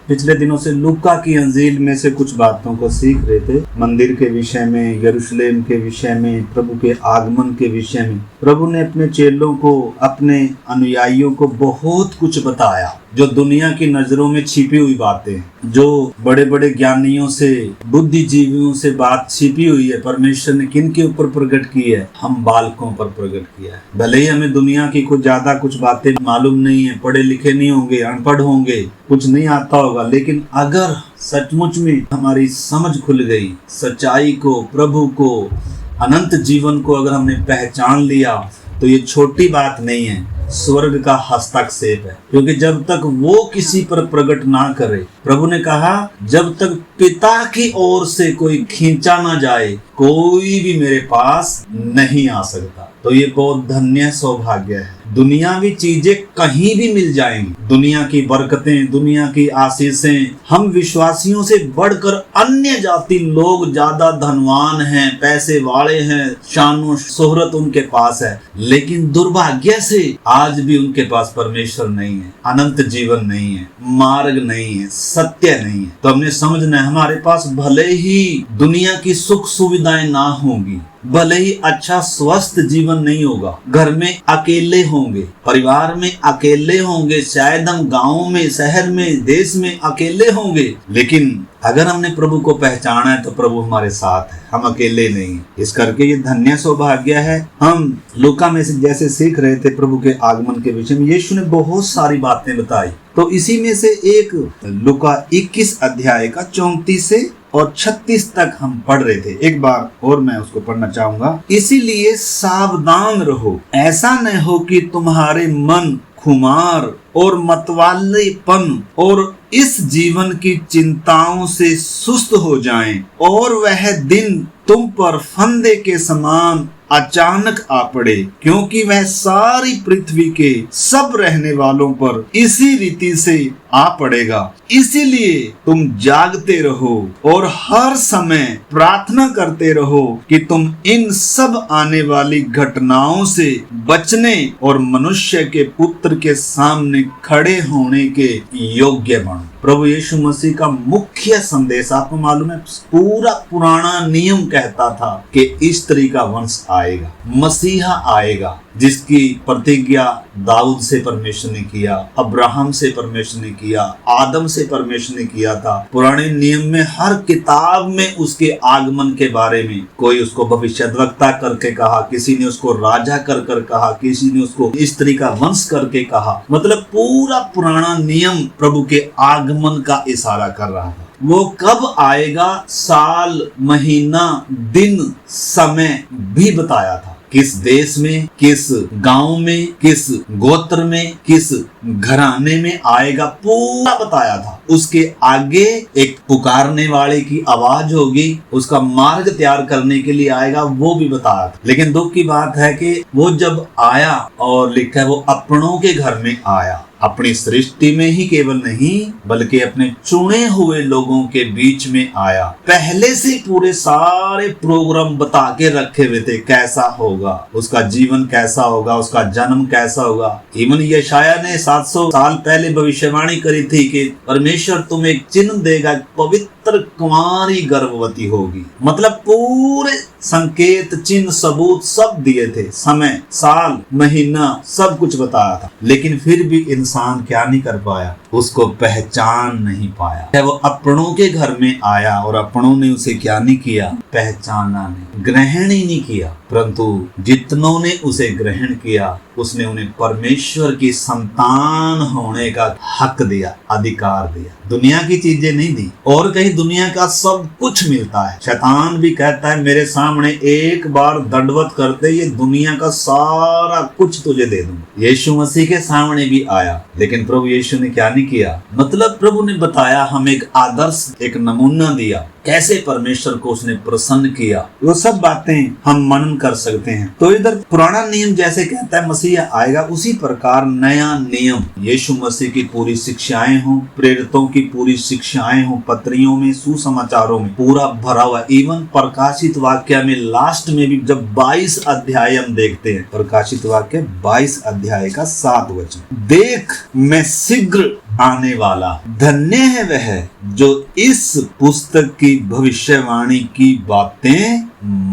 पिछले दिनों से लूका की अंजील में से कुछ बातों को सीख रहे थे। मंदिर के विषय में, यरूशलेम के विषय में, प्रभु के आगमन के विषय में। प्रभु ने अपने चेलों को, अपने अनुयायियों को बहुत कुछ बताया जो दुनिया की नजरों में छिपी हुई बातें, जो बड़े बड़े ज्ञानियों से, बुद्धिजीवियों से बात छिपी हुई है, परमेश्वर ने किन के ऊपर प्रकट की है? हम बालकों पर प्रकट किया है। भले ही हमें दुनिया की कुछ बातें मालूम नहीं है, पढ़े लिखे नहीं होंगे, अनपढ़ होंगे, कुछ नहीं आता होगा, लेकिन अगर सचमुच में हमारी समझ खुल गई, सच्चाई को, प्रभु को, अनंत जीवन को अगर हमने पहचान लिया, तो ये छोटी बात नहीं है, स्वर्ग का हस्तक्षेप है। क्योंकि जब तक वो किसी पर प्रकट ना करे, प्रभु ने कहा जब तक पिता की ओर से कोई खींचा ना जाए, कोई भी मेरे पास नहीं आ सकता। तो ये बहुत धन्य सौभाग्य है। दुनियावी चीजें कहीं भी मिल जाएंगी, दुनिया की बरकतें, दुनिया की आशीषें, हम विश्वासियों से बढ़कर अन्य जाति लोग ज्यादा धनवान हैं, पैसे वाले हैं, शान शोहरत उनके पास है, लेकिन दुर्भाग्य से आज भी उनके पास परमेश्वर नहीं है, अनंत जीवन नहीं है, मार्ग नहीं है, सत्य नहीं है। तो हमने समझना है, हमारे पास भले ही दुनिया की सुख सुविधाएं ना होंगी, भले ही अच्छा स्वस्थ जीवन नहीं होगा, घर में अकेले होंगे, परिवार में अकेले होंगे, शायद हम गांव में, शहर में, देश में अकेले होंगे, लेकिन अगर हमने प्रभु को पहचाना है तो प्रभु हमारे साथ है, हम अकेले नहीं। इस करके ये धन्य सौभाग्य है। हम लूका में से जैसे सीख रहे थे प्रभु के आगमन के विषय में, यीशु ने बहुत सारी बातें बताई। तो इसी में से एक लूका 21 अध्याय का 34 से और 36 तक हम पढ़ रहे थे। एक बार और मैं उसको पढ़ना चाहूंगा। इसीलिए सावधान रहो, ऐसा न हो कि तुम्हारे मन खुमार और मतवालेपन और इस जीवन की चिंताओं से सुस्त हो जाएं और वह दिन तुम पर फंदे के समान अचानक आ पड़े, क्योंकि वह सारी पृथ्वी के सब रहने वालों पर इसी रीति से आ पड़ेगा। इसीलिए तुम जागते रहो और हर समय प्रार्थना करते रहो कि तुम इन सब आने वाली घटनाओं से बचने और मनुष्य के पुत्र के सामने खड़े होने के योग्य बनो। प्रभु यीशु मसीह का मुख्य संदेश आपको मालूम है, पूरा पुराना नियम कहता था कि स्त्री का वंश आएगा, मसीहा आएगा, जिसकी प्रतिज्ञा दाऊद से परमेश्वर ने किया, अब्राहम से परमेश्वर ने किया, आदम से परमेश्वर ने किया था। पुराने नियम में हर किताब में उसके आगमन के बारे में कोई उसको भविष्यद्वक्ता करके कहा, किसी ने उसको राजा कर कर कहा, किसी ने उसको स्त्री का वंश करके कहा। मतलब पूरा पुराना नियम प्रभु के आगमन का इशारा कर रहा था। वो कब आएगा, साल, महीना, दिन, समय भी बताया था। किस देश में, किस गांव में, किस गोत्र में, किस घराने में आएगा, पूरा बताया था। उसके आगे एक पुकारने वाले की आवाज होगी, उसका मार्ग तैयार करने के लिए आएगा, वो भी बताया था। लेकिन दुख की बात है कि वो जब आया, और लिखा है वो अपनों के घर में आया, अपनी सृष्टि में ही केवल नहीं बल्कि अपने चुने हुए लोगों के बीच में आया। पहले से पूरे सारे प्रोग्राम बता के रखे हुए थे, कैसा होगा, उसका जीवन कैसा होगा, उसका जन्म कैसा होगा। इवन यशाया ने 700 साल पहले भविष्यवाणी करी थी कि परमेश्वर तुम्हें एक चिन्ह देगा, पवित्र कुमारी गर्भवती होगी। मतलब पूरे संकेत, चिन्ह, सबूत सब दिए थे, समय, साल, महीना सब कुछ बताया था। लेकिन फिर भी इंसान क्या नहीं कर पाया, उसको पहचान नहीं पाया। वो अपनों के घर में आया और अपनों ने उसे क्या नहीं किया, पहचाना नहीं, ग्रहण ही नहीं किया। परंतु जितनों ने उसे ग्रहण किया, उसने उन्हें परमेश्वर की संतान होने का हक दिया, अधिकार दिया। दुनिया की चीजें नहीं दी, और कहीं दुनिया का सब कुछ मिलता है। शैतान भी कहता है मेरे सामने एक बार दंडवत करते, ये दुनिया का सारा कुछ तुझे दे दूंगा। यीशु मसीह के सामने भी आया, लेकिन प्रभु यीशु ने क्या नहीं किया। मतलब प्रभु ने बताया, हमें एक आदर्श, एक नमूना दिया, कैसे परमेश्वर को उसने प्रसन्न किया। वो सब बातें हम मनन कर सकते हैं। तो इधर पुराना नियम जैसे कहता है मसीह आएगा, उसी प्रकार नया नियम, यीशु मसीह की पूरी शिक्षाएं हों, प्रेरितों की पूरी शिक्षाएं हों, पत्रियों में, सुसमाचारों में पूरा भरा हुआ। इवन प्रकाशित वाक्य में लास्ट में भी जब 22 अध्याय हम देखते हैं, प्रकाशित वाक्य 22 अध्याय का 7 वचन, देख मैं शीघ्र आने वाला। धन्य है वह जो इस पुस्तक की भविष्यवाणी की बातें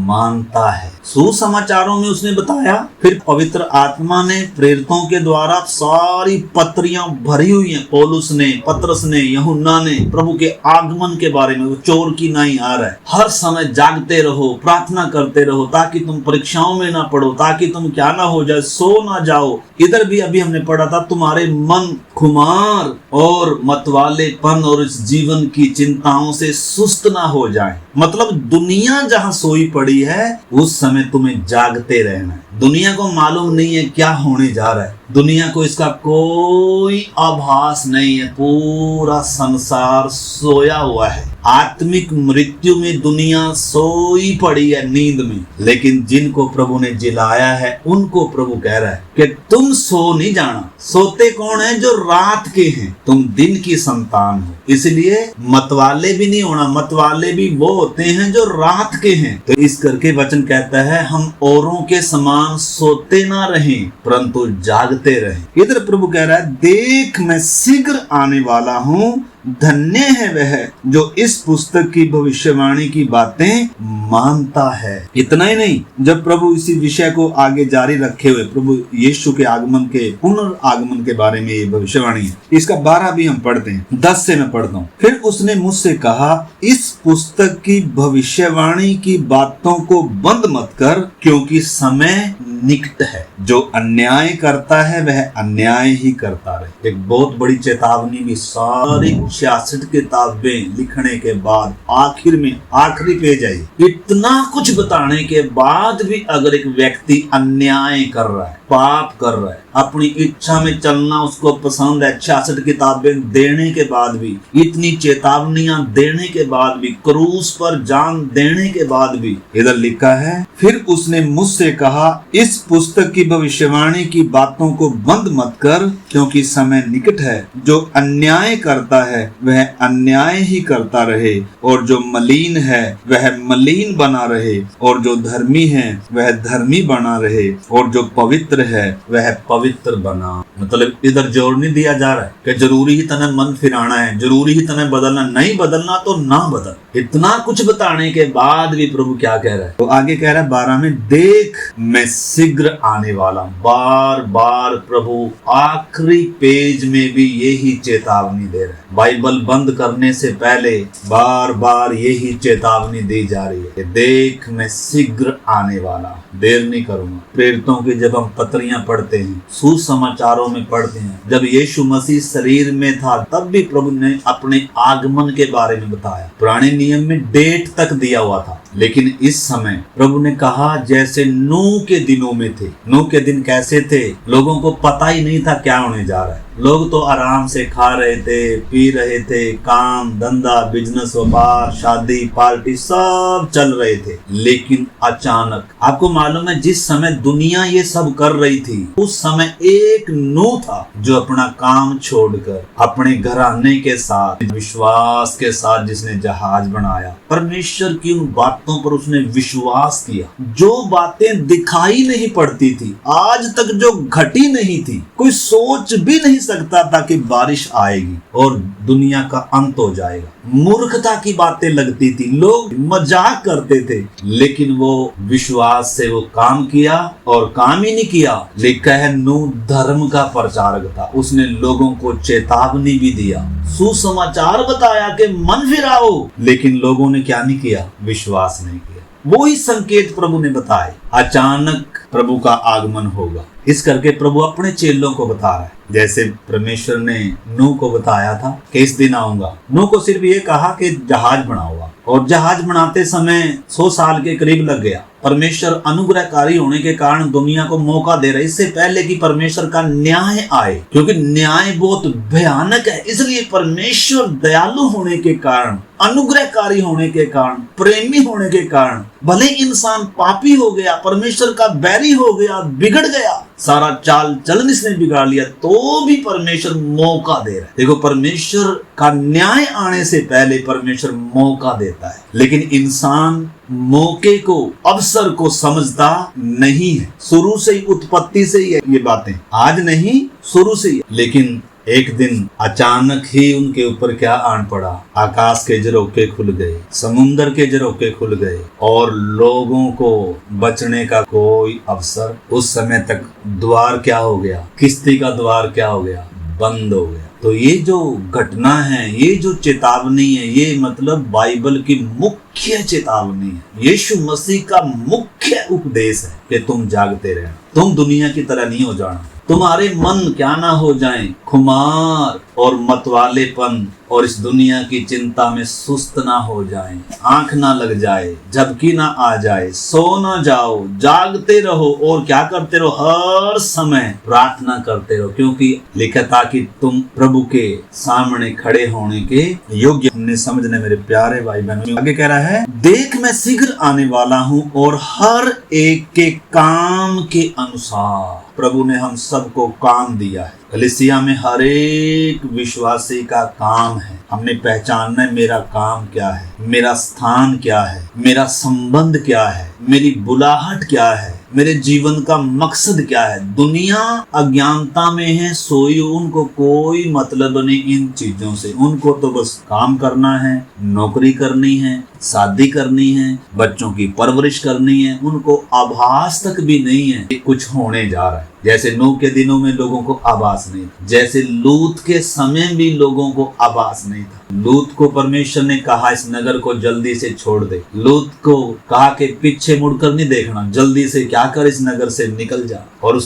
मानता है। सुसमाचारों में उसने बताया, फिर पवित्र आत्मा ने प्रेरितों के द्वारा सारी पत्रियां भरी हुई हैं। पौलुस ने, पतरस ने, यूहन्ना ने प्रभु के आगमन के बारे में, वो चोर की नहीं आ रहा है। हर समय जागते रहो, प्रार्थना करते रहो, ताकि तुम परीक्षाओं में ना पड़ो, ताकि तुम क्या ना हो जाए, सो ना जाओ। इधर भी अभी हमने पढ़ा था, तुम्हारे मन खुमार और मतवालेपन और इस जीवन की चिंताओं से सुस्त ना हो जाए। मतलब दुनिया जहां सोई पड़ी है उस समय तुम्हें जागते रहना है। दुनिया को मालूम नहीं है क्या होने जा रहा है, दुनिया को इसका कोई आभास नहीं है। पूरा संसार सोया हुआ है, आत्मिक मृत्यु में दुनिया सोई पड़ी है, नींद में। लेकिन जिनको प्रभु ने जिलाया है उनको प्रभु कह रहा है कि तुम सो नहीं जाना। सोते कौन है? जो रात के हैं, तुम दिन की संतान हो। इसलिए मतवाले भी नहीं होना, मतवाले भी वो होते हैं जो रात के हैं। तो इस करके वचन कहता है, हम औरों के समान सोते ना रहें परंतु जागते रहें। इधर प्रभु कह रहा है, देख मैं शीघ्र आने वाला हूँ, धन्य है वह जो इस पुस्तक की भविष्यवाणी की बातें मानता है। इतना ही नहीं, जब प्रभु इसी विषय को आगे जारी रखे हुए, प्रभु यीशु के आगमन के, पुनर्आगमन के बारे में ये भविष्यवाणी है। इसका 12 भी हम पढ़ते हैं, 10 से मैं पढ़ता हूँ। फिर उसने मुझसे कहा, इस पुस्तक की भविष्यवाणी की बातों को बंद मत कर, क्योंकि समय निकट है। जो अन्याय करता है वह अन्याय ही करता रहे। एक बहुत बड़ी चेतावनी भी सारी 66 किताबें लिखने के बाद आखिर में आखिरी पेज आई। इतना कुछ बताने के बाद भी अगर एक व्यक्ति अन्याय कर रहा है, पाप कर रहा है, अपनी इच्छा में चलना उसको पसंद है, 66 किताबें देने के बाद भी, इतनी चेतावनियां देने के बाद भी, क्रूस पर जान देने के बाद भी, इधर लिखा है, फिर उसने मुझसे कहा, इस पुस्तक की भविष्यवाणी की बातों को बंद मत कर, क्योंकि समय निकट है। जो अन्याय करता है वह अन्याय ही करता रहे, और जो मलिन है वह मलिन बना रहे, और जो धर्मी है वह धर्मी बना रहे, और जो पवित्र है वह पवित्र बना। मतलब इधर जोर नहीं दिया जा रहा है कि जरूरी ही तने मन फिराना है, जरूरी ही तने बदलना, नहीं बदलना तो ना बदल। इतना कुछ बताने के बाद भी प्रभु क्या कह रहा है? तो आगे कह रहा है 12 में, देख मैं शीघ्र आने वाला हूं। बार बार प्रभु आखिरी पेज में भी यही चेतावनी दे रहा है। बाइबल बंद करने से पहले बार बार यही चेतावनी दी जा रही है कि देख मैं शीघ्र आने वाला हूं, देर नहीं करूंगा। प्रेरितों की जब हम पत्रियां पढ़ते हैं, सुसमाचारों में पढ़ते हैं, जब यीशु मसीह शरीर में था तब भी प्रभु ने अपने आगमन के बारे में बताया। पुराने नियम में डेट तक दिया हुआ था, लेकिन इस समय प्रभु ने कहा जैसे नूह के दिनों में थे। नूह के दिन कैसे थे? लोगों को पता ही नहीं था क्या होने जा रहा है। लोग तो आराम से खा रहे थे, पी रहे थे, काम धंधा, बिजनेस, व्यापार, शादी, पार्टी सब चल रहे थे। लेकिन अचानक, आपको मालूम है, जिस समय दुनिया ये सब कर रही थी उस समय एक नूह था जो अपना काम छोड़कर अपने घराने के साथ, विश्वास के साथ जिसने जहाज बनाया, परमेश्वर की उन बातों पर उसने विश्वास किया जो बातें दिखाई नहीं पड़ती थी, आज तक जो घटी नहीं थी, कोई सोच भी नहीं सकता था कि बारिश आएगी और दुनिया का अंत हो जाएगा। मूर्खता की बातें लगती थी, लोग मजाक करते थे, लेकिन वो विश्वास से वो काम किया। और काम ही नहीं किया, लिखा है नूह धर्म का प्रचारक था। उसने लोगों को चेतावनी भी दिया, सुसमाचार बताया कि मन फिराओ, लेकिन लोगों ने क्या नहीं किया? विश्वास नहीं किया। वो ही संकेत प्रभु ने बताए, अचानक प्रभु का आगमन होगा। इस करके प्रभु अपने चेलों को बता रहा है, जैसे परमेश्वर ने नूह को बताया था कि इस दिन आऊंगा। नूह को सिर्फ ये कहा कि जहाज बनाओगा, और जहाज बनाते समय 100 साल के करीब लग गया। परमेश्वर अनुग्रहकारी होने के कारण दुनिया को मौका दे रहे, इससे पहले कि परमेश्वर का न्याय आए, क्योंकि न्याय बहुत भयानक है। इसलिए परमेश्वर दयालु होने के कारण, अनुग्रहकारी होने के कारण, प्रेमी होने के कारण, भले इंसान पापी हो गया, परमेश्वर का बैरी हो गया, बिगड़ गया, सारा चाल चलन इसने बिगाड़ लिया, तो भी परमेश्वर मौका दे रहा है। देखो, परमेश्वर का न्याय आने से पहले परमेश्वर मौका देता है, लेकिन इंसान मौके को, अवसर को समझता नहीं है। शुरू से ही, उत्पत्ति से ही ये बातें, आज नहीं, शुरू से ही। लेकिन एक दिन अचानक ही उनके ऊपर क्या आन पड़ा, आकाश के झरोखे खुल गए, समुंदर के झरोखे खुल गए और लोगों को बचने का कोई अवसर। उस समय तक द्वार क्या हो गया, किश्ती का द्वार क्या हो गया, बंद हो गया। तो ये जो घटना है, ये जो चेतावनी है, ये मतलब बाइबल की मुख्य चेतावनी है, यीशु मसीह का मुख्य उपदेश है कि तुम जागते रहना, तुम दुनिया की तरह नहीं हो जाना, तुम्हारे मन क्या ना हो जाएं खुमार और मतवालेपन और इस दुनिया की चिंता में सुस्त ना हो जाएं, आंख ना लग जाए, झपकी ना आ जाए, सो ना जाओ, जागते रहो और क्या करते रहो, हर समय प्रार्थना करते रहो, क्योंकि लिखा था कि तुम प्रभु के सामने खड़े होने के योग्य। हमने समझने मेरे प्यारे भाई बहनों, आगे कह रहा है, देख मैं शीघ्र आने वाला हूँ और हर एक के काम के अनुसार। प्रभु ने हम सबको काम दिया है। कलीसिया में हर एक विश्वासी का काम है। हमने पहचानना है मेरा काम क्या है, मेरा स्थान क्या है, मेरा संबंध क्या है, मेरी बुलाहट क्या है, मेरे जीवन का मकसद क्या है। दुनिया अज्ञानता में है सोई, उनको कोई मतलब नहीं इन चीजों से, उनको तो बस काम करना है, नौकरी करनी है, शादी करनी है, बच्चों की परवरिश करनी है। उनको आभास तक भी नहीं है कि कुछ होने जा रहा है। जैसे नूह के दिनों में लोगों को आभास नहीं था, जैसे लूत के समय भी लोगों को आभास नहीं था। लूत को परमेश्वर ने कहा इस नगर को जल्दी से छोड़ दे, लूत को कहा कि पीछे मुड़कर नहीं देखना, जल्दी से क्या कर इस नगर से निकल जा। और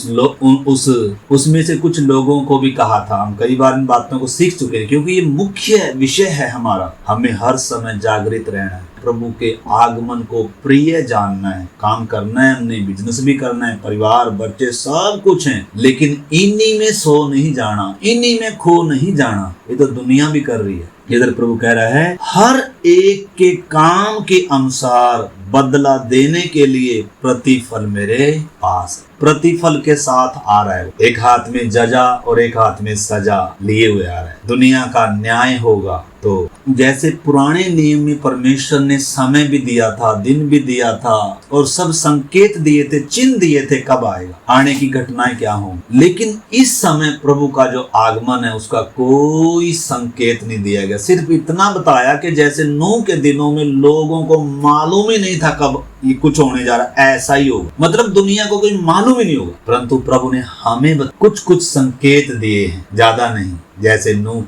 उसमें से कुछ लोगों को भी कहा था। हम कई बार इन बातों को सीख चुके हैं, क्योंकि ये मुख्य विषय है हमारा। हमें हर समय जागृत रहना है, प्रभु के आगमन को प्रिय जानना है, काम करना है, हमने बिजनेस भी करना है, परिवार बच्चे सब कुछ है, लेकिन इन्हीं में सो नहीं जाना, इन्हीं में खो नहीं जाना। ये तो दुनिया भी कर रही है। इधर प्रभु कह रहा है, हर एक के काम के अनुसार बदला देने के लिए प्रतिफल मेरे पास। प्रतिफल के साथ आ रहा है, एक हाथ में जजा और एक हाथ में सजा लिए हुए आ रहा है। दुनिया का न्याय होगा। तो जैसे पुराने नियम में परमेश्वर ने समय भी दिया था, दिन भी दिया था और सब संकेत दिए थे, चिन्ह दिए थे कब आएगा, आने की घटनाएं क्या होंगी, लेकिन इस समय प्रभु का जो आगमन है उसका कोई संकेत नहीं दिया गया। सिर्फ इतना बताया कि जैसे नूह के दिनों में लोगों को मालूम ही नहीं था कब ये कुछ होने जा रहा है, ऐसा ही होगा। मतलब दुनिया को कोई मालूम ही नहीं होगा, परंतु प्रभु ने हमें कुछ संकेत दिए हैं, ज्यादा नहीं। जैसे नूह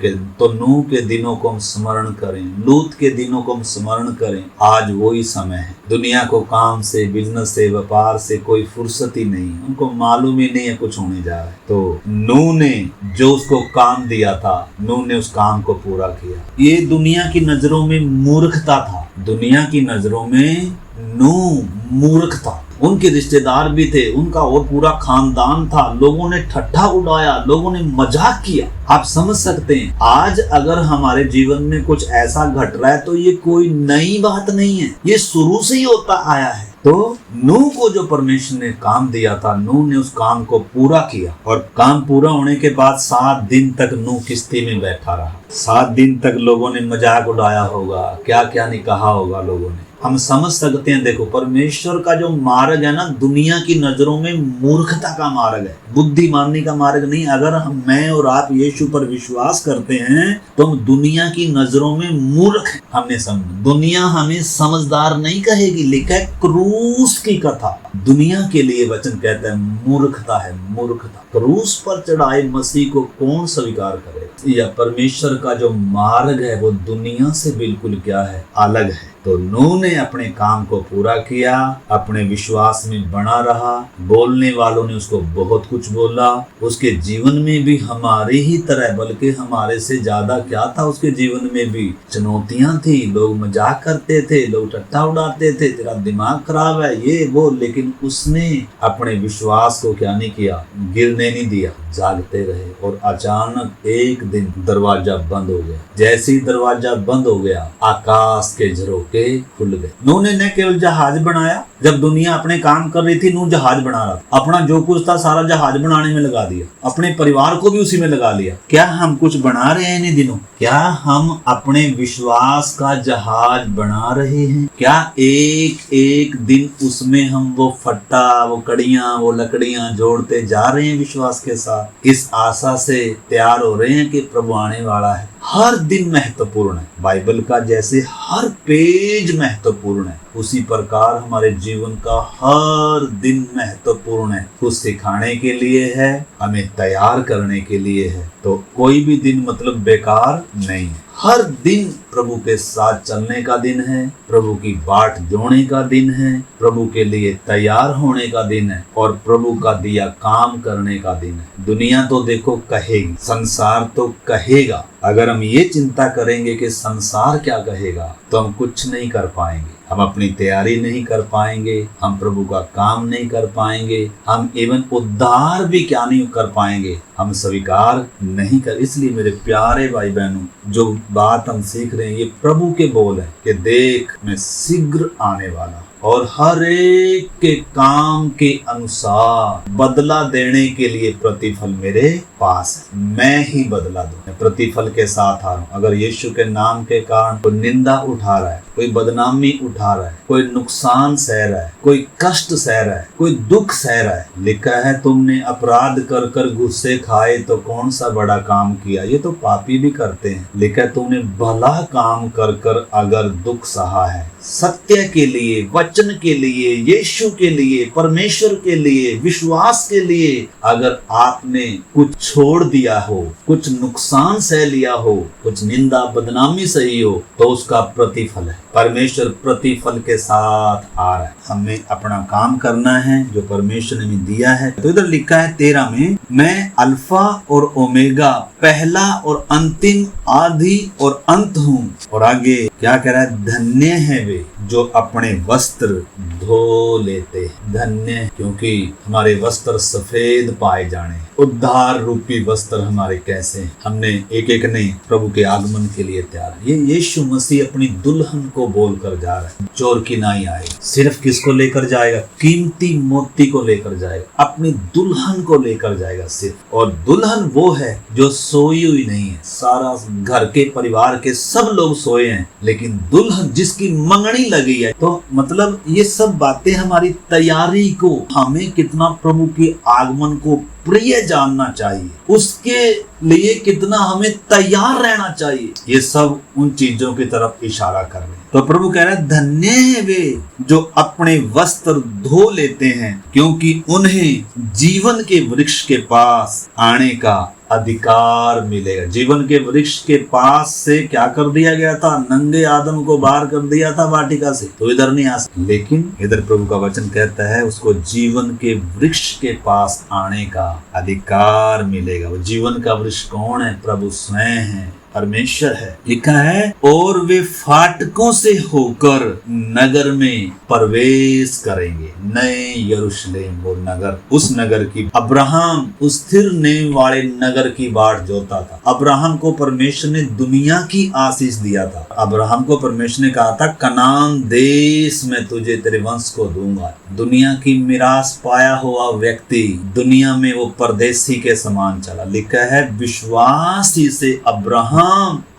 के दिनों को हम स्मरण करें, लूत के दिनों को हम स्मरण करें। आज वही समय है। दुनिया को काम से, बिजनेस से, व्यापार से कोई फुर्सत ही नहीं, उनको मालूम ही नहीं है कुछ होने जा रहा है। तो नूह ने जो उसको काम दिया था, नूह ने उस काम को पूरा किया। ये दुनिया की नजरों में मूर्खता था, दुनिया की नजरों में नूह मूर्ख था। उनके रिश्तेदार भी थे, उनका और पूरा खानदान था, लोगों ने ठट्ठा उड़ाया, लोगों ने मजाक किया। आप समझ सकते हैं, आज अगर हमारे जीवन में कुछ ऐसा घट रहा है तो ये कोई नई बात नहीं है, ये शुरू से ही होता आया है। तो नूह को जो परमेश्वर ने काम दिया था, नूह ने उस काम को पूरा किया और काम पूरा होने के बाद 7 दिन तक नूह किश्ती में बैठा रहा। 7 दिन तक लोगों ने मजाक उड़ाया होगा, क्या क्या नहीं कहा होगा लोगों ने। हम समझ सकते हैं, देखो परमेश्वर का जो मार्ग है ना, दुनिया की नजरों में मूर्खता का मार्ग है, बुद्धिमानी का मार्ग नहीं। अगर मैं और आप यीशु पर विश्वास करते हैं तो हम दुनिया की नजरों में मूर्ख हैं। हमने समझ, दुनिया हमें समझदार नहीं कहेगी। लिखा है क्रूस की कथा, दुनिया के लिए वचन कहता है मूर्खता है, मूर्खता। क्रूस पर चढ़ाए मसीह को कौन स्वीकार करे? या परमेश्वर का जो मार्ग है वो दुनिया से बिल्कुल क्या है, अलग है। तो नूह ने अपने काम को पूरा किया, अपने विश्वास में बना रहा। बोलने वालों ने उसको बहुत कुछ बोला, उसके जीवन में भी हमारे ही तरह, बल्कि हमारे से ज्यादा क्या था, उसके जीवन में भी चुनौतियां थी। लोग मजाक करते थे, लोग ठट्ठा उड़ाते थे, तेरा दिमाग खराब है, ये वो, लेकिन उसने अपने विश्वास को क्या नहीं किया, गिरने नहीं दिया, जागते रहे। और अचानक एक दिन दरवाजा बंद हो गया। जैसे ही दरवाजा बंद हो गया, आकाश के झरोखे खुल गए। नूह ने न केवल जहाज बनाया, जब दुनिया अपने काम कर रही थी नूह जहाज बना रहा था, अपना जो कुछ था सारा जहाज बनाने में लगा दिया, अपने परिवार को भी उसी में लगा लिया। क्या हम कुछ बना रहे हैं इन दिनों? क्या हम अपने विश्वास का जहाज बना रहे हैं? क्या एक एक दिन उसमें हम वो फट्टा, वो कड़ियां, वो लकड़ियां जोड़ते जा रहे हैं विश्वास के साथ, इस आशा से तैयार हो रहे हैं कि प्रभु आने वाला है। हर दिन महत्वपूर्ण है। बाइबल का जैसे हर पेज महत्वपूर्ण है, उसी प्रकार हमारे जीवन का हर दिन महत्वपूर्ण है। कुछ सिखाने के लिए है, हमें तैयार करने के लिए है। तो कोई भी दिन मतलब बेकार नहीं है। हर दिन प्रभु के साथ चलने का दिन है, प्रभु की बाट जोड़ने का दिन है, प्रभु के लिए तैयार होने का दिन है और प्रभु का दिया काम करने का दिन है। दुनिया तो देखो कहेगी, संसार तो कहेगा। अगर हम ये चिंता करेंगे कि संसार क्या कहेगा तो हम कुछ नहीं कर पाएंगे, हम अपनी तैयारी नहीं कर पाएंगे, हम प्रभु का काम नहीं कर पाएंगे, हम एवं उद्धार भी क्या नहीं कर पाएंगे, हम स्वीकार नहीं कर। इसलिए मेरे प्यारे भाई बहनों, जो बात हम सीख रहे हैं ये प्रभु के बोल है कि देख मैं शीघ्र आने वाला और हर एक के काम के अनुसार बदला देने के लिए प्रतिफल मेरे पास है। मैं ही बदला दूं, मैं प्रतिफल के साथ आ रहा हूं। अगर यीशु के नाम के कारण कोई निंदा उठा रहा है, कोई बदनामी उठा रहा है, कोई नुकसान सह रहा है, कोई कष्ट सह रहा है, कोई दुख सह रहा है, लिखा है तुमने अपराध कर कर गुस्से खाए तो कौन सा बड़ा काम किया, ये तो पापी भी करते हैं। लिखा है तुमने भला काम कर कर अगर दुख सहा है, सत्य के लिए, वचन के लिए, यीशु के लिए, परमेश्वर के लिए, विश्वास के लिए अगर आपने कुछ छोड़ दिया हो, कुछ नुकसान सह लिया हो, कुछ निंदा बदनामी सही हो, तो उसका प्रतिफल है। परमेश्वर प्रतिफल के साथ आ रहा है। हमें अपना काम करना है जो परमेश्वर ने दिया है। तो इधर लिखा है 13 में, मैं अल्फा और ओमेगा, पहला और अंतिम, आदि और अंत हूँ। और आगे क्या कह रहा है, धन्य है वे जो अपने वस्त्र धो लेते। धन्य क्योंकि हमारे वस्त्र सफेद पाए जाने। उद्धार रूपी वस्त्र हमारे कैसे हैं? हमने एक एक नहीं, प्रभु के आगमन के लिए तैयार है। ये यीशु मसीह अपनी दुल्हन को बोल कर जा रहा है, चोर की नाई आएगा। सिर्फ किसको लेकर जाएगा? कीमती मोती को लेकर जाएगा, अपनी दुल्हन को लेकर जाएगा सिर्फ। और दुल्हन वो है जो सोई हुई नहीं है। सारा घर के परिवार के सब लोग सोए हैं, लेकिन दुल्हन जिसकी मंगनी लगी है। तो मतलब ये सब बातें हमारी तैयारी को, हमें कितना प्रभु के आगमन को प्रिय जानना चाहिए, उसके लिए कितना हमें तैयार रहना चाहिए, ये सब उन चीजों की तरफ इशारा कर रहे हैं। तो प्रभु कह रहा है धन्य है वे जो अपने वस्त्र धो लेते हैं, क्योंकि उन्हें जीवन के वृक्ष के पास आने का अधिकार मिलेगा। जीवन के वृक्ष के पास से क्या कर दिया गया था? नंगे आदम को बाहर कर दिया था वाटिका से, तो इधर नहीं आ सकता। लेकिन इधर प्रभु का वचन कहता है उसको जीवन के वृक्ष के पास आने का अधिकार मिलेगा। वो जीवन का वृक्ष कौन है? प्रभु स्वयं है, परमेश्वर है। लिखा है और वे फाटकों से होकर नगर में प्रवेश करेंगे। नए यरूशलेम, वो नगर, उस नगर की, अब्राहम उस स्थिर नेम वाले नगर की बाट जोता था। अब्राहम को परमेश्वर ने दुनिया की आशीष दिया था। अब्राहम को परमेश्वर ने कहा था कनान देश में तुझे तेरे वंश को दूंगा। दुनिया की मिरास पाया हुआ व्यक्ति दुनिया में वो परदेसी के समान चला। लिखा है विश्वास ही से अब्राहम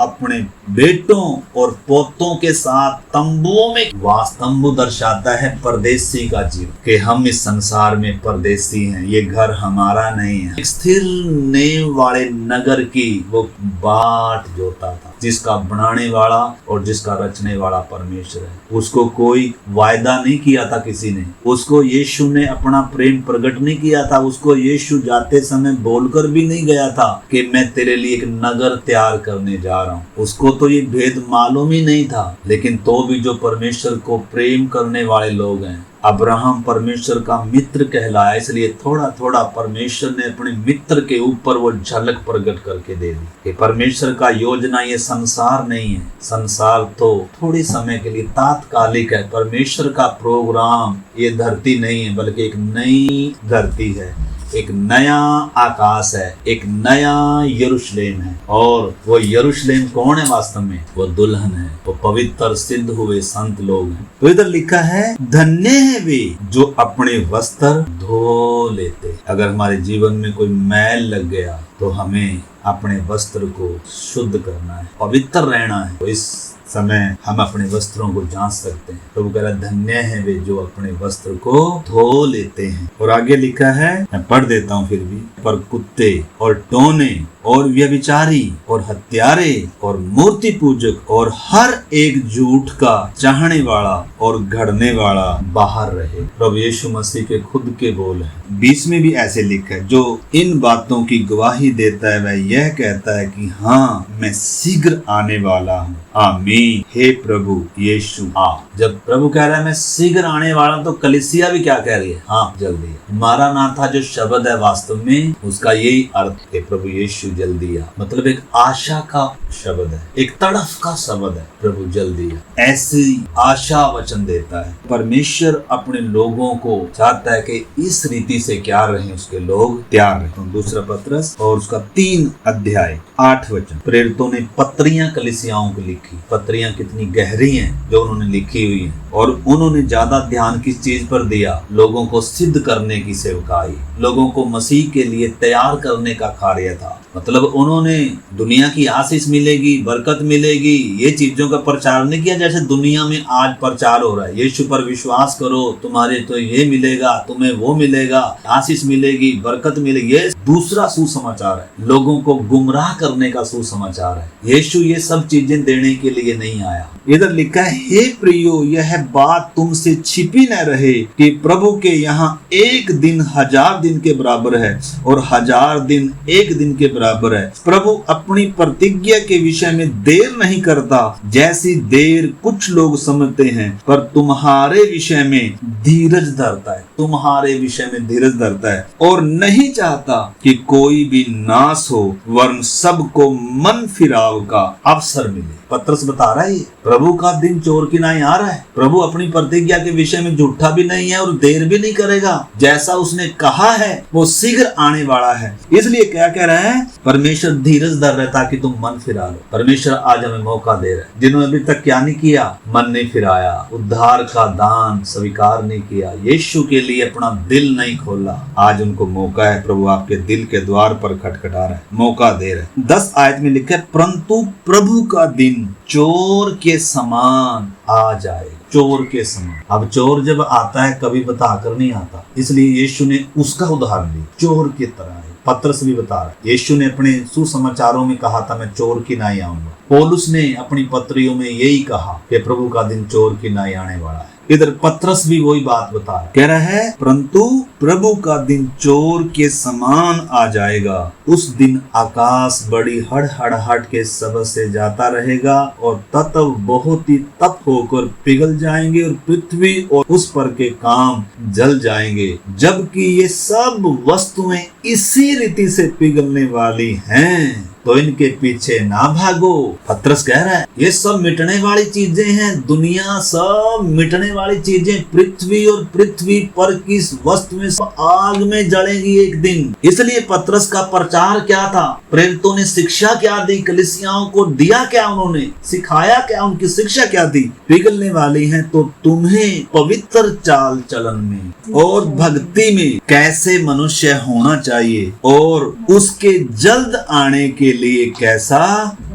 अपने बेटों और पोतों के साथ तंबुओं में वास। तंबू दर्शाता है परदेसी का जीवन, कि हम इस संसार में परदेसी हैं, ये घर हमारा नहीं है। स्थिर नेम वाले नगर की वो बाट जोता था, जिसका बनाने वाला और जिसका रचने वाला परमेश्वर है। उसको कोई वायदा नहीं किया था किसी ने, उसको यीशु ने अपना प्रेम प्रकट नहीं किया था। उसको यीशु जाते समय बोलकर भी नहीं गया था कि मैं तेरे लिए एक नगर तैयार करने जा रहा हूँ। उसको तो ये भेद मालूम ही नहीं था। लेकिन तो भी जो परमेश्वर को प्रेम करने वाले लोग हैं, अब्राहम परमेश्वर का मित्र कहलाया, इसलिए थोड़ा थोड़ा परमेश्वर ने अपने मित्र के ऊपर वो झलक प्रकट करके दे दी कि परमेश्वर का योजना ये संसार नहीं है। संसार तो थोड़े समय के लिए तात्कालिक है। परमेश्वर का प्रोग्राम ये धरती नहीं है, बल्कि एक नई धरती है, एक नया आकाश है, एक नया यरूशलेम है। और वो यरूशलेम कौन है? वास्तव में वो दुल्हन है, वो पवित्र सिद्ध हुए संत लोग हैं। तो इधर लिखा है धन्य है वे जो अपने वस्त्र धो लेते। अगर हमारे जीवन में कोई मैल लग गया तो हमें अपने वस्त्र को शुद्ध करना है, पवित्र रहना है। तो इस समय हम अपने वस्त्रों को जांच सकते हैं। प्रभु कह रहा धन्य है वे जो अपने वस्त्र को धो लेते हैं। और आगे लिखा है, मैं पढ़ देता हूँ फिर भी, पर कुत्ते और टोने और व्यभिचारी और हत्यारे और मूर्ति पूजक और हर एक झूठ का चाहने वाला और घड़ने वाला बाहर रहे। प्रभु यीशु मसीह के खुद के बोल हैं। 20 में भी ऐसे लिखा है, जो इन बातों की गवाही देता है वह यह कहता है कि हाँ मैं शीघ्र आने वाला हूँ। आमीन। हे प्रभु यीशु आ। जब प्रभु कह रहा है मैं शीघ्र आने वाला हूं, तो कलीसिया भी क्या कह रही है? हाँ जल्दी। मारानाथा जो शब्द है वास्तव में उसका यही अर्थ है, प्रभु यीशु जल्दी आ। मतलब एक आशा का शब्द है, एक तड़फ का शब्द है, प्रभु जल्दी आ। ऐसी आशा वचन देता है। परमेश्वर अपने लोगों को चाहता है कि इस रीति से क्या रहे उसके लोग तैयार रहे। तो दूसरा पत्रस और उसका 3 अध्याय 8 वचन। प्रेरितों ने पत्रियां कलीसियाओं को लिखी। पत्रियां कितनी गहरी हैं जो उन्होंने लिखी हुई हैं, और उन्होंने ज्यादा ध्यान किस चीज पर दिया? लोगों को सिद्ध करने की सेवकाई, लोगों को मसीह के लिए तैयार करने का कार्य था। मतलब उन्होंने दुनिया की आशीष मिलेगी, बरकत मिलेगी, ये चीजों का प्रचार नहीं किया जैसे दुनिया में आज प्रचार हो रहा है। यीशु पर विश्वास करो, तुम्हारे तो ये मिलेगा, तुम्हें वो मिलेगा, आशीष मिलेगी, बरकत मिलेगी। ये दूसरा सुसमाचार है, लोगों को गुमराह करने का सुसमाचार है। यीशु ये सब चीजें देने के लिए नहीं आया। इधर लिखा है, हे प्रियो यह बात तुमसे छिपी न रहे कि प्रभु के यहाँ एक दिन 1000 दिन के बराबर है और 1000 दिन एक दिन के बराबर है। प्रभु अपनी प्रतिज्ञा के विषय में देर नहीं करता जैसी देर कुछ लोग समझते हैं, पर तुम्हारे विषय में धीरज धरता है। तुम्हारे विषय में धीरज धरता है और नहीं चाहता कि कोई भी नाश हो, वरन सबको मन फिराव का अवसर मिले। पत्रस बता रहा है प्रभु का दिन चोर की नाई आ रहा है। प्रभु अपनी प्रतिज्ञा के विषय में झूठा भी नहीं है और देर भी नहीं करेगा। जैसा उसने कहा है वो शीघ्र आने वाला है। इसलिए क्या कह रहा है? परमेश्वर धीरज धर रहा है ताकि तुम मन फिरा लो। परमेश्वर आज हमें मौका दे रहा है। जिन्होंने अभी तक क्या नहीं किया, मन नहीं फिराया, उद्धार का दान स्वीकार नहीं किया, यीशु के लिए अपना दिल नहीं खोला, आज उनको मौका है। प्रभु आपके दिल के द्वार पर खटखटा रहा है, मौका दे रहा है। 10 आयत में लिखा है, परंतु प्रभु का दिन चोर के समान आ जाए। चोर के समान। अब चोर जब आता है कभी बताकर नहीं आता, इसलिए यीशु ने उसका उदाहरण दिया, चोर की तरह है। पत्रस भी बता रहा है, यीशु ने अपने सुसमाचारों में कहा था मैं चोर की नाई आऊंगा। पौलुस ने अपनी पत्रियों में यही कहा कि प्रभु का दिन चोर की नाई आने वाला है। इधर पत्रस भी वही बात बता रहा है, कह रहा है परंतु प्रभु का दिन चोर के समान आ जाएगा। उस दिन आकाश बड़ी हड़हड़ाहट के शब्द से जाता रहेगा और तत्व बहुत ही तप होकर पिघल जाएंगे और पृथ्वी और उस पर के काम जल जाएंगे। जबकि ये सब वस्तुएं इसी रीति से पिघलने वाली हैं, तो इनके पीछे ना भागो। पत्रस कह रहा है ये सब मिटने वाली चीजें हैं, दुनिया सब मिटने वाली चीजें, पृथ्वी और पृथ्वी पर की वस्तुएं सब आग में जलेंगी एक दिन। इसलिए पत्रस का प्रचार क्या था? प्रेरितों ने शिक्षा क्या दी? कलीसियाओं को दिया क्या? उन्होंने सिखाया क्या? उनकी शिक्षा क्या थी? पिघलने वाली है तो तुम्हें पवित्र चाल चलन में और भक्ति में कैसे मनुष्य होना चाहिए और उसके जल्द आने के लिए कैसा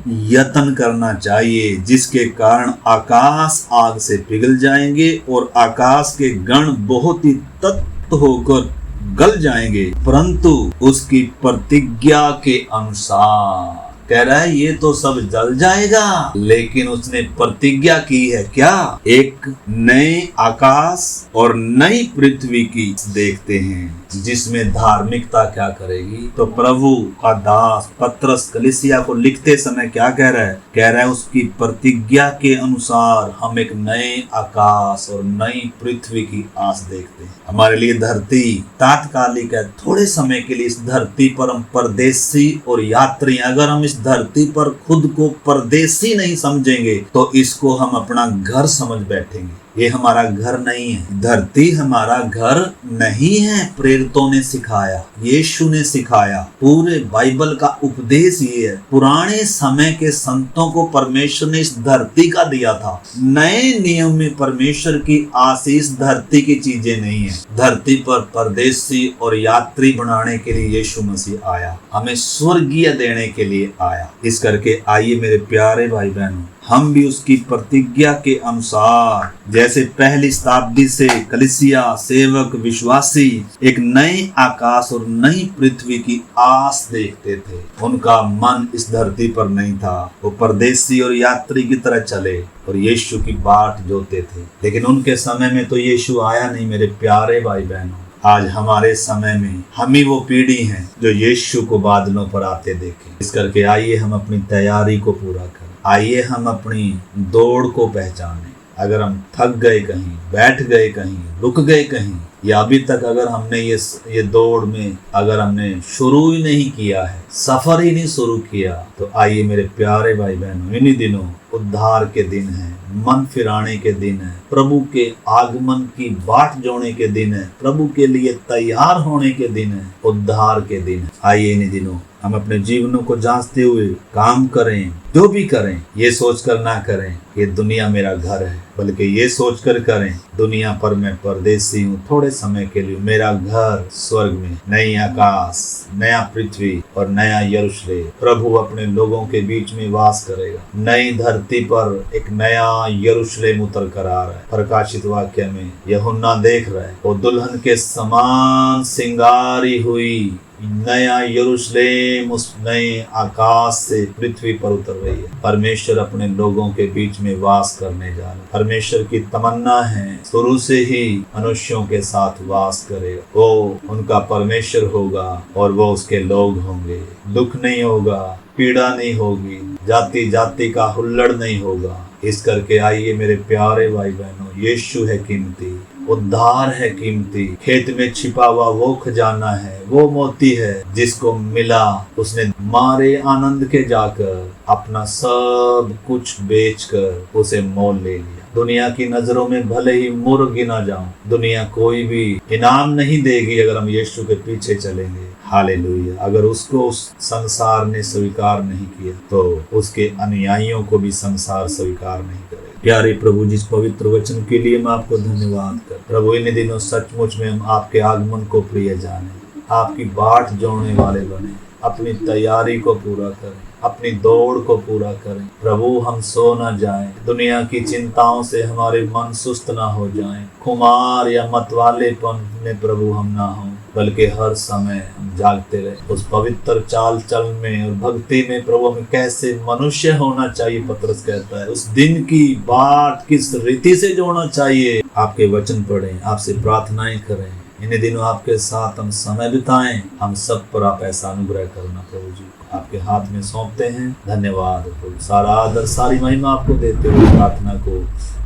यत्न करना चाहिए, जिसके कारण आकाश आग से पिघल जाएंगे और आकाश के गण बहुत ही तत्व होकर गल जाएंगे, परंतु उसकी प्रतिज्ञा के अनुसार। कह रहा है ये तो सब जल जाएगा, लेकिन उसने प्रतिज्ञा की है क्या? एक नए आकाश और नई पृथ्वी की देखते हैं जिसमें धार्मिकता क्या करेगी। तो प्रभु का दास पत्रस कलीसिया को लिखते समय क्या कह रहा है? कह रहा है उसकी प्रतिज्ञा के अनुसार हम एक नए आकाश और नई पृथ्वी की आस देखते हैं। हमारे लिए धरती तात्कालिक है, थोड़े समय के लिए इस धरती पर हम परदेसी और यात्री। अगर हम इस धरती पर खुद को परदेसी नहीं समझेंगे तो इसको हम अपना घर समझ बैठेंगे। ये हमारा घर नहीं है, धरती हमारा घर नहीं है। प्रेरितों ने सिखाया, यीशु ने सिखाया, पूरे बाइबल का उपदेश ये है। पुराने समय के संतों को परमेश्वर ने इस धरती का दिया था। नए नियम में परमेश्वर की आशीष धरती की चीजें नहीं है। धरती पर परदेशी और यात्री बनाने के लिए यीशु मसीह आया, हमें स्वर्गीय देने के लिए आया। इस करके आइए मेरे प्यारे भाई बहनों, हम भी उसकी प्रतिज्ञा के अनुसार, जैसे पहली शताब्दी से कलीसिया, सेवक, विश्वासी एक नए आकाश और नई पृथ्वी की आस देखते थे। उनका मन इस धरती पर नहीं था, वो परदेशी और यात्री की तरह चले और यीशु की बाट जोते थे। लेकिन उनके समय में तो यीशु आया नहीं मेरे प्यारे भाई बहनों। आज हमारे समय में हम ही वो पीढ़ी हैं जो यीशु को बादलों पर आते देखें। इस करके आइए हम अपनी तैयारी को पूरा करें, आइए हम अपनी दौड़ को पहचानें। अगर हम थक गए कहीं, बैठ गए कहीं, रुक गए कहीं, या अभी तक अगर हमने ये दौड़ में अगर हमने शुरू ही नहीं किया है, सफर ही नहीं शुरू किया, तो आइए मेरे प्यारे भाई बहनों, इन्हीं दिनों उद्धार के दिन है, मन फिराने के दिन है, प्रभु के आगमन की बाट जोड़ने के दिन है, प्रभु के लिए तैयार होने के दिन है, उद्धार के दिन है। आइए इन्हीं दिनों हम अपने जीवनों को जांचते हुए काम करें। जो भी करें ये सोचकर ना करें कि दुनिया मेरा घर है, बल्कि ये सोचकर करें दुनिया पर मैं परदेशी हूँ, थोड़े समय के लिए। मेरा घर स्वर्ग में, नई आकाश, नया पृथ्वी और नया यरूशलेम। प्रभु अपने लोगों के बीच में वास करेगा। नई धरती पर एक नया यरूशलेम उतर कर आ रहा है। प्रकाशित वाक्य में यूहन्ना देख रहा है, वो दुल्हन के समान सिंगारी हुई नया यरूशलेम उस नए आकाश से पृथ्वी पर उतर रही है। परमेश्वर अपने लोगों के बीच में वास करने जा रहा है। परमेश्वर की तमन्ना है शुरू से ही मनुष्यों के साथ वास करेगा। वो उनका परमेश्वर होगा और वो उसके लोग होंगे। दुख नहीं होगा, पीड़ा नहीं होगी, जाति जाति का हुल्लड़ नहीं होगा। इस करके आइए मेरे प्यारे भाई बहनों, यीशु है कीमती, उद्धार है कीमती। खेत में छिपा हुआ वो खजाना है, वो मोती है जिसको मिला, उसने मारे आनंद के जाकर अपना सब कुछ बेचकर उसे मोल ले लिया। दुनिया की नजरों में भले ही मूर्ख गिना जाऊं, दुनिया कोई भी इनाम नहीं देगी अगर हम यीशु के पीछे चलेंगे। हालेलुया। अगर उसको उस संसार ने स्वीकार नहीं किया तो उसके अनुयायियों को भी संसार स्वीकार नहीं करेगा। प्यारे प्रभु, जिस पवित्र वचन के लिए मैं आपको धन्यवाद कर। प्रभु, इन दिनों सचमुच में हम आपके आगमन को प्रिय जाने, आपकी बाट जोड़ने वाले बने, अपनी तैयारी को पूरा करें, अपनी दौड़ को पूरा करें। प्रभु, हम सो न जाएं, दुनिया की चिंताओं से हमारे मन सुस्त ना हो जाएं, खुमार या मतवालेपन में प्रभु हम ना हों, बल्कि हर समय हम जागते रहे उस पवित्र चाल चल में और भक्ति में। प्रभु, हमें कैसे मनुष्य होना चाहिए पतरस कहता है, उस दिन की बाट किस रीति से जोड़ना चाहिए। आपके वचन पढ़ें, आपसे प्रार्थनाएं करें, इन दिनों आपके साथ हम समय बिताएं। हम सब पर आप ऐसा अनुग्रह करना प्रभु जी, आपके हाथ में सौंपते हैं। धन्यवाद प्रभु, सारा आदर सारी महिमा आपको देते हुए प्रार्थना को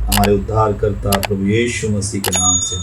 हमारे उद्धारकर्ता प्रभु यीशु मसीह के नाम से